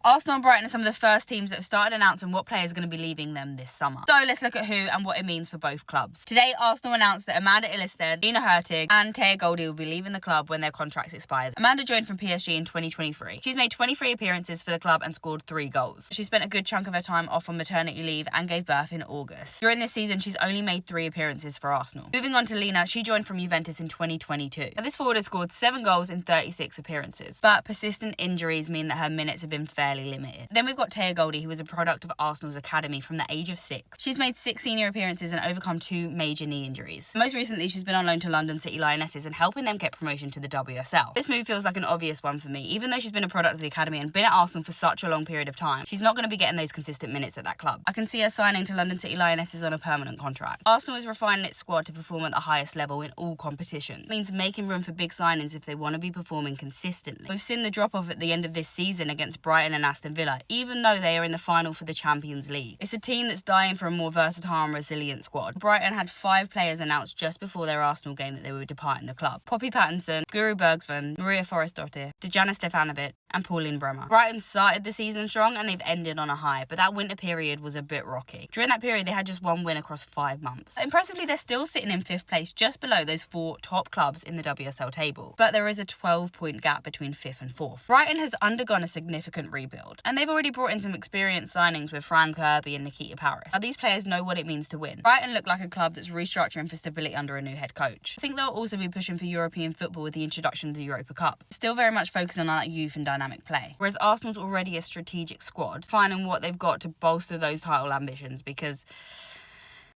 Arsenal and Brighton are some of the first teams that have started announcing what players are going to be leaving them this summer. So let's look at who and what it means for both clubs. Today, Arsenal announced that Amanda Ilestedt, Lena Hurtig and Taya Goldie will be leaving the club when their contracts expire. Amanda joined from PSG in 2023. She's made 23 appearances for the club and scored 3 goals. She spent a good chunk of her time off on maternity leave and gave birth in August. During this season, she's only made 3 appearances for Arsenal. Moving on to Lena, she joined from Juventus in 2022. Now, this forward has scored 7 goals in 36 appearances, but persistent injuries mean that her minutes have been fairly limited. Then we've got Taya Goldie, who is a product of Arsenal's academy from the age of 6. She's made 6 senior appearances and overcome 2 major knee injuries. Most recently, she's been on loan to London City Lionesses and helping them get promotion to the WSL. This move feels like an obvious one for me. Even though she's been a product of the academy and been at Arsenal for such a long period of time, she's not going to be getting those consistent minutes at that club. I can see her signing to London City Lionesses on a permanent contract. Arsenal is refining its squad to perform at the highest level in all competitions. It means making room for big signings if they want to be performing consistently. We've seen the drop-off at the end of this season against Brighton and Aston Villa, even though they are in the final for the Champions League. It's a team that's dying for a more versatile and resilient squad. Brighton had 5 players announced just before their Arsenal game that they were departing the club. Poppy Pattinson, Guru Bergsson, Maria Forrest-Dottir, Dejana Stefanovic and Pauline Bremer. Brighton started the season strong and they've ended on a high, but that winter period was a bit rocky. During that period, they had just 1 win across 5 months. Impressively, they're still sitting in 5th place, just below those 4 top clubs in the WSL table. But there is a 12-point gap between 5th and 4th. Brighton has undergone a significant rebuild, and they've already brought in some experienced signings with Fran Kirby and Nikita Paris. Now, these players know what it means to win. Brighton look like a club that's restructuring for stability under a new head coach. I think they'll also be pushing for European football with the introduction of the Europa Cup. Still very much focusing on that youth and dynamic play. Whereas Arsenal's already a strategic squad, finding what they've got to bolster those title ambitions, because